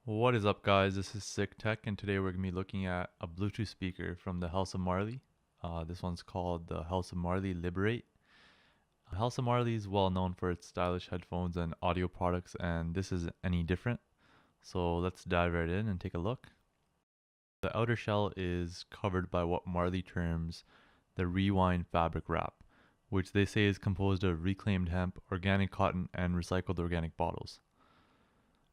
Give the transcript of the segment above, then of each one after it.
What is up, guys? This is Sick Tech, and today we're going to be looking at a Bluetooth speaker from the House of Marley. This one's called the House of Marley Liberate. House of Marley is well known for its stylish headphones and audio products, and this isn't any different. So let's dive right in and take a look. The outer shell is covered by what Marley terms the rewind fabric wrap, which they say is composed of reclaimed hemp, organic cotton, and recycled organic bottles.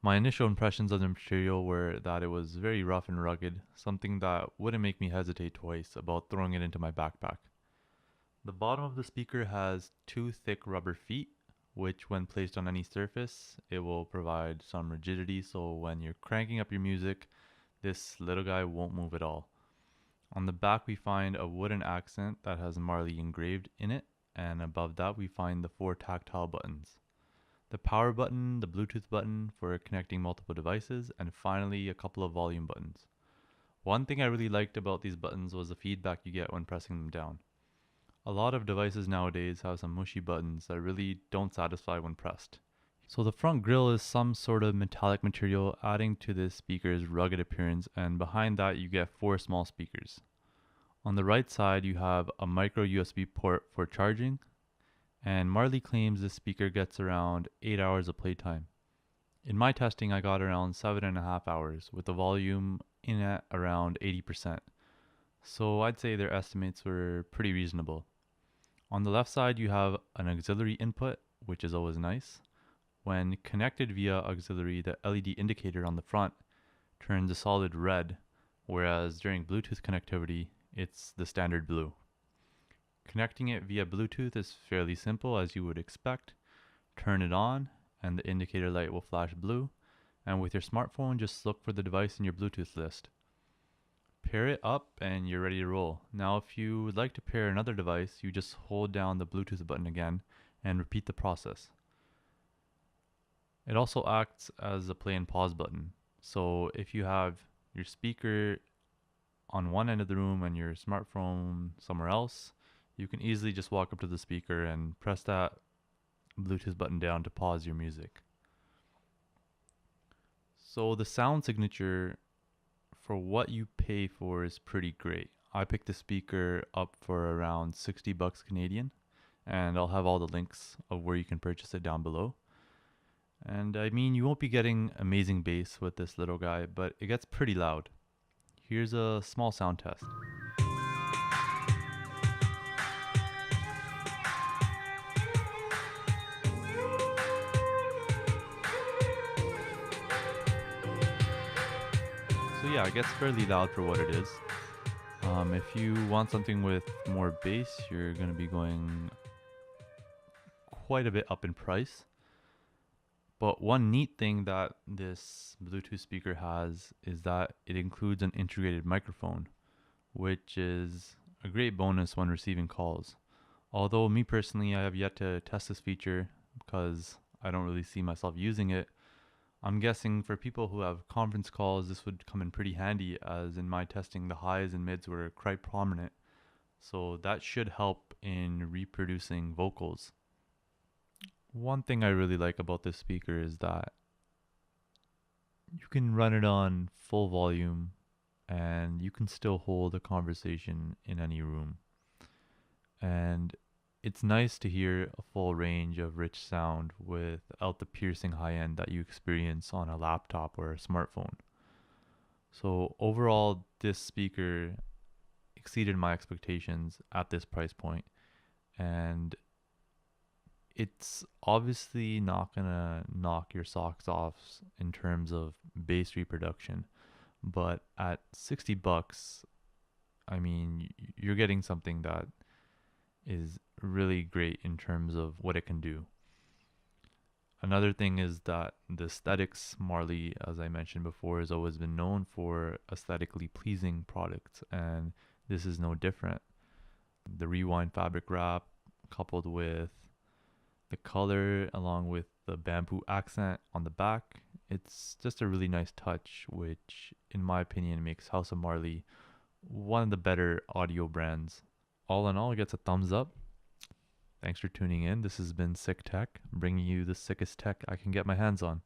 My initial impressions of the material were that it was very rough and rugged, something that wouldn't make me hesitate twice about throwing it into my backpack. The bottom of the speaker has two thick rubber feet, which when placed on any surface, it will provide some rigidity, so when you're cranking up your music, this little guy won't move at all. On the back we find a wooden accent that has Marley engraved in it, and above that we find the 4 tactile buttons. The power button, the Bluetooth button for connecting multiple devices, and finally a couple of volume buttons. One thing I really liked about these buttons was the feedback you get when pressing them down. A lot of devices nowadays have some mushy buttons that really don't satisfy when pressed. So the front grille is some sort of metallic material adding to this speaker's rugged appearance, and behind that you get 4 small speakers. On the right side you have a micro USB port for charging, and Marley claims this speaker gets around 8 hours of playtime. In my testing I got around 7.5 hours with the volume in at around 80%, so I'd say their estimates were pretty reasonable. On the left side you have an auxiliary input, which is always nice. When connected via auxiliary, the LED indicator on the front turns a solid red, whereas during Bluetooth connectivity it's the standard blue. Connecting it via Bluetooth is fairly simple, as you would expect. Turn it on and the indicator light will flash blue, and with your smartphone just look for the device in your Bluetooth list. Pair it up and you're ready to roll. Now if you would like to pair another device, you just hold down the Bluetooth button again and repeat the process. It also acts as a play and pause button, so if you have your speaker on one end of the room and your smartphone somewhere else, you can easily just walk up to the speaker and press that Bluetooth button down to pause your music. So the sound signature for what you pay for is pretty great. I picked the speaker up for around 60 bucks Canadian, and I'll have all the links of where you can purchase it down below. And I mean, you won't be getting amazing bass with this little guy, but it gets pretty loud. Here's a small sound test. So yeah, it gets fairly loud for what it is. If you want something with more bass, you're going to be going quite a bit up in price. But one neat thing that this Bluetooth speaker has is that it includes an integrated microphone, which is a great bonus when receiving calls. Although me personally, I have yet to test this feature because I don't really see myself using it. I'm guessing for people who have conference calls, this would come in pretty handy, as in my testing the highs and mids were quite prominent. So that should help in reproducing vocals. One thing I really like about this speaker is that you can run it on full volume and you can still hold a conversation in any room. And it's nice to hear a full range of rich sound without the piercing high end that you experience on a laptop or a smartphone. So overall, this speaker exceeded my expectations at this price point, and it's obviously not gonna knock your socks off in terms of bass reproduction, but at 60 bucks, I mean, you're getting something that is really great in terms of what it can do. Another thing is that the aesthetics, Marley, as I mentioned before, has always been known for aesthetically pleasing products, and this is no different. The rewind fabric wrap coupled with the color along with the bamboo accent on the back, it's just a really nice touch, which in my opinion makes House of Marley one of the better audio brands. All in all, it gets a thumbs up. Thanks for tuning in. This has been Sick Tech, bringing you the sickest tech I can get my hands on.